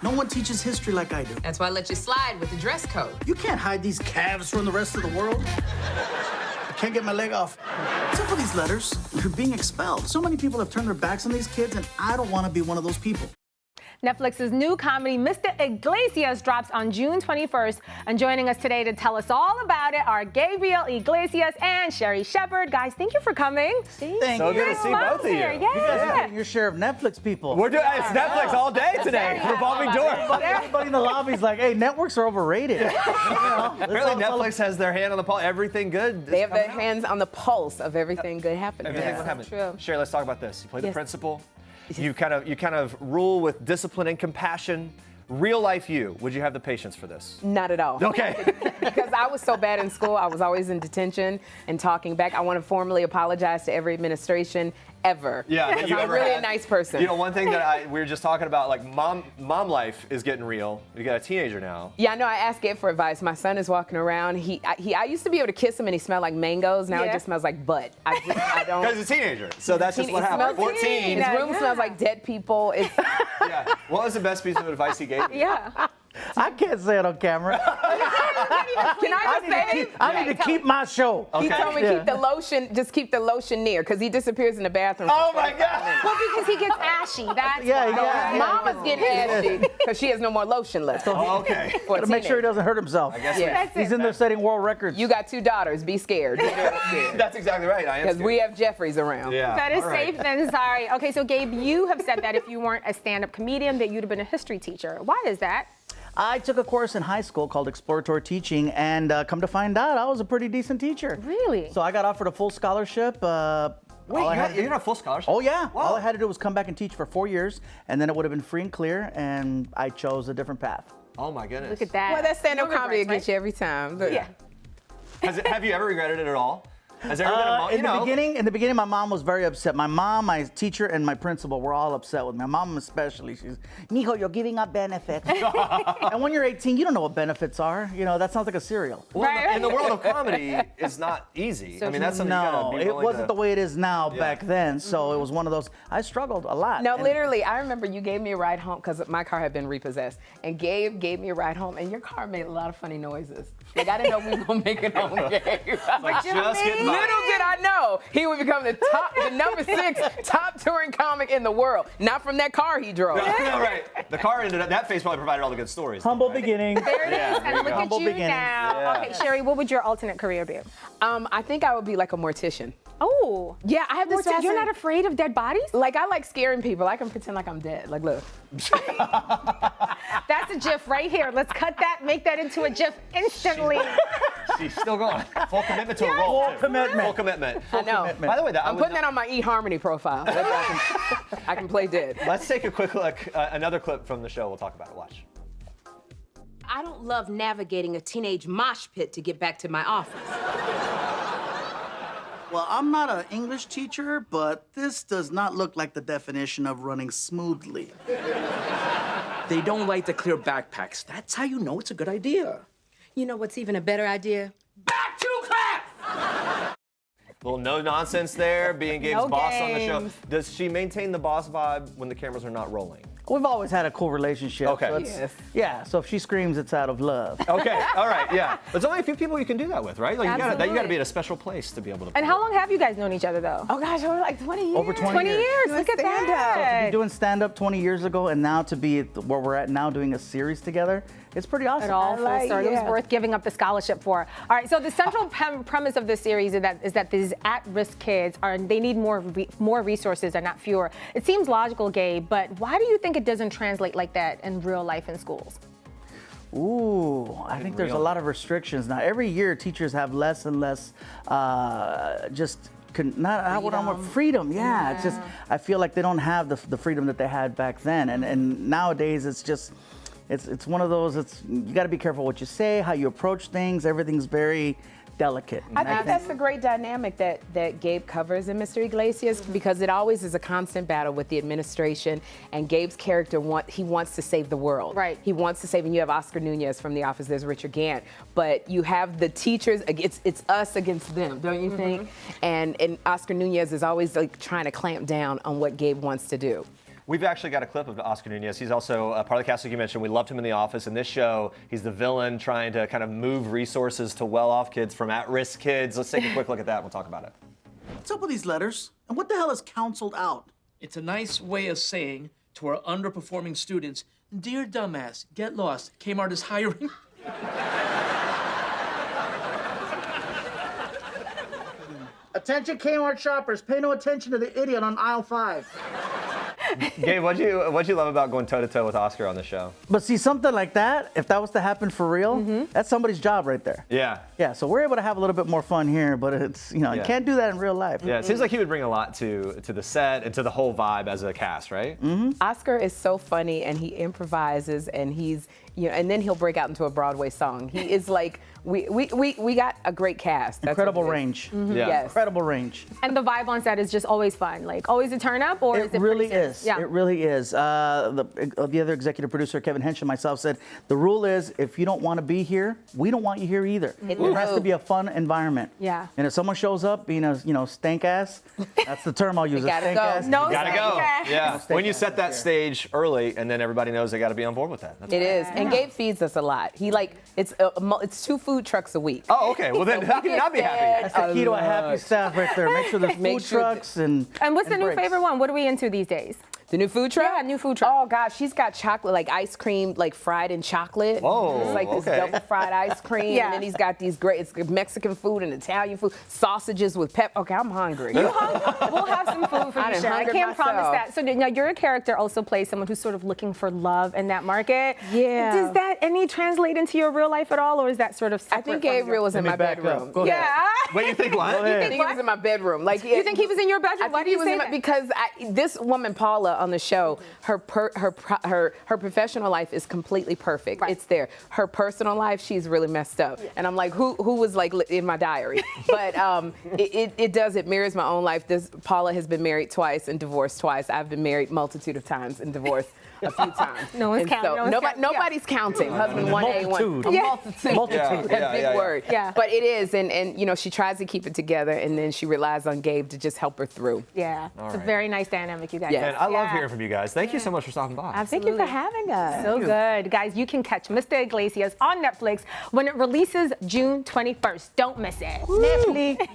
No one teaches history like I do. That's why I let you slide with the dress code. You can't hide these calves from the rest of the world. I can't get my leg off. Except for these letters, you're being expelled. So many people have turned their backs on these kids, and I don't want to be one of those people. Netflix's new comedy, Mr. Iglesias, drops on June 21st. And joining us today to tell us all about it are Gabriel Iglesias and Sherri Shepherd. Guys, thank you for coming. Thank So you. good to see both of you. Yeah. You guys are getting your share of Netflix people. We're doing it's Netflix all day today. Revolving door. Everybody in the lobby's like, hey, networks are overrated. Apparently Netflix has their hand on the pulse. Everything good. They have their hands on the pulse of everything good happening. Everything what happened. True. Sherri, let's talk about this. You play the principal. You kind of rule with discipline and compassion. Real life you, would you have the patience for this? Not at all. Okay. Because I was so bad in school, I was always in detention and talking back. I want to formally apologize to every administration ever. Yeah, that you I'm ever really had. a nice person. You know, one thing that we were just talking about, like mom life is getting real. You got a teenager now. Yeah, I know. I asked Gabe for advice. My son is walking around. I used to be able to kiss him and he smelled like mangoes. Now it just smells like butt. I don't. Because he's a teenager. So that's just what He happened. smells 14. His room smells like dead people. It's Yeah. What was the best piece of advice he gave you? Yeah. I can't say it on camera. Can I just say? I need to keep my show. He told me keep the lotion near, because he disappears in the bathroom. Oh my God! Well, because he gets ashy. That's Yeah. Mama's getting ashy because she has no more lotion left. Oh, okay. To make sure he doesn't hurt himself. I guess Yeah. He's in there setting world records. You got 2 daughters. Be scared. that's exactly right. I am Because scared. we have Jeffries around. Yeah. That is All right. safe than sorry. Okay, so Gabe, you have said that if you weren't a stand-up comedian, that you'd have been a history teacher. Why is that? I took a course in high school called Exploratory Teaching, and come to find out, I was a pretty decent teacher. Really? So I got offered a full scholarship. Wait, all I had to you got a full scholarship? Oh yeah. Wow. All I had to do was come back and teach for 4 years, and then it would have been free and clear, and I chose a different path. Oh my goodness. Look at that. Well, that stand-up No comedy will regrets, get you every time. Look. Yeah. Have you ever regretted it at all? Has there ever been a moment? In the beginning, my mom was very upset. My mom, my teacher, and my principal were all upset with me. My mom especially. She's, Mijo, you're giving up benefits. And when you're 18, you don't know what benefits are. You know, that sounds like a cereal. Well, Right. in the world of comedy, it's not easy. I mean, that's something you gotta be it willing wasn't to... the way it is now back then. So it was one of those. I struggled a lot. No, And- literally, I remember you gave me a ride home because my car had been repossessed. And Gabe gave me a ride home, and your car made a lot of funny noises. Like, I didn't know we were going to make it home, Gabe. Like, just getting by. Little did I know he would become the number 6 top touring comic in the world. Not from that car he drove. No, right. The car ended up, that face probably provided all the good stories. Humble right? beginning. There it is. And look at Humble you beginnings. now. Yeah. Okay, Sherri, what would your alternate career be? I think I would be like a mortician. Oh. Yeah, I have this You're not afraid of dead bodies? Like, I like scaring people. I can pretend like I'm dead. Like, look. That's a GIF right here. Let's cut that, make that into a GIF instantly. She's still going. Full commitment to a role. Full commitment. Full commitment. I know. commitment. By the way, I'm putting that on my eHarmony profile. I can play dead. Let's take a quick look, another clip from the show. We'll talk about it. Watch. I don't love navigating a teenage mosh pit to get back to my office. Well, I'm not an English teacher, but this does not look like the definition of running smoothly. They don't like to clear backpacks. That's how you know it's a good idea. You know what's even a better idea? Back to class! Little no nonsense there, being Gabe's No boss on the show. games. Does she maintain the boss vibe when the cameras are not rolling? We've always had a cool relationship. Okay. So it's- Yes. Yeah, so if she screams, it's out of love. Okay, all right, yeah. There's only a few people you can do that with, right? Like you gotta Absolutely. be at a special place to be able to. And how long have you guys known each other, though? Oh, gosh, over like 20 years. Over 20 20 years. Look at stand-up. that. To be doing stand-up 20 years ago and now to be where we're at now doing a series together, it's pretty awesome. It all like, full circle. It yeah. was worth giving up the scholarship for. All right, so the central premise of this series is that these at-risk kids they need more resources and not fewer. It seems logical, Gabe, but why do you think it doesn't translate like that in real life in schools? Ooh, I think there's a lot of restrictions now. Every year, teachers have less and less freedom. Yeah, it's just I feel like they don't have the freedom that they had back then, and nowadays it's just. It's one of those. You got to be careful what you say, how you approach things. Everything's very delicate. I think that's the great dynamic that Gabe covers in Mr. Iglesias, because it always is a constant battle with the administration, and Gabe's character he wants to save the world. Right. He wants to save, and you have Oscar Nunez from The Office, there's Richard Gant, but you have the teachers, it's us against them, don't you think? And Oscar Nunez is always like trying to clamp down on what Gabe wants to do. We've actually got a clip of Oscar Nunez. He's also part of the cast, like you mentioned. We loved him in The Office. In this show, he's the villain trying to kind of move resources to well-off kids from at-risk kids. Let's take a quick look at that and we'll talk about it. What's up with these letters? And what the hell is counseled out? It's a nice way of saying to our underperforming students, dear dumbass, get lost. Kmart is hiring. Attention Kmart shoppers, pay no attention to the idiot on aisle 5. Gabe, what'd you love about going toe-to-toe with Oscar on the show? But see, something like that, if that was to happen for real, that's somebody's job right there. Yeah. Yeah, so we're able to have a little bit more fun here, but it's, you Yeah. can't do that in real life. Yeah, it seems like he would bring a lot to the set and to the whole vibe as a cast, right? Oscar is so funny and he improvises and he's, and then he'll break out into a Broadway song. He is like, we got a great cast. That's Incredible what it is. range. Yeah. Yes. Incredible range. And the vibe on set is just always fun, like always a turn up, or is It it really pretty serious? is. Yeah. It really is. The other executive producer, Kevin Hench, and myself said, the rule is if you don't want to be here, we don't want you here either. It has to be a fun environment. Yeah. And if someone shows up being a stank ass, that's the term I'll use. A gotta stank go. ass. No Gotta go. Okay. Yeah. When you set that Yeah. stage early, and then everybody knows they got to be on board with that. That's It is. And Gabe feeds us a lot. He it's 2 food trucks a week. Oh, okay. Well, then how can you not be happy? That's the key to a happy staff right there. Make sure there's Make food sure trucks and And what's the new breaks. favorite one? What are we into these days? The new food truck? Yeah, new food truck. Oh gosh, she's got chocolate, like ice cream, like fried in chocolate. Whoa, It's like this okay. double fried ice cream. Yeah. And then he's got these great, it's Mexican food and Italian food, sausages with pep. Okay, I'm hungry. We'll have some food for I you, done Sharon. I hungered can't promise myself. that. So now your character also plays someone who's sort of looking for love in that market. Yeah. Does that any translate into your real life at all, or is that sort of I separate think from Gabriel was in Let my me back bedroom. up. Go ahead. Yeah. Wait, you think what? I think he was in my bedroom. Like You think he was in your bedroom? Why do you say that? Because this woman Paula on the show, her professional life is completely perfect. Right. It's there. Her personal life, she's really messed up. Yeah. And I'm like, who was like in my diary? But it mirrors my own life. Paula has been married twice and divorced twice. I've been married multitude of times and divorced a few times. No one's And counting. so No one's counting. nobody's counting. Husband 1A, Multitude. a Yeah. multitude. Multitude. That big word. Yeah. But it is, and she tries to keep it together, and then she relies on Gabe to just help her through. Yeah. It's a right. very nice dynamic, you guys. Yeah. And I love Yeah. hearing from you guys. Thank you so much for stopping by. Absolutely. Thank you for having us. So good. Guys, you can catch Mr. Iglesias on Netflix when it releases June 21st. Don't miss it. Netflix.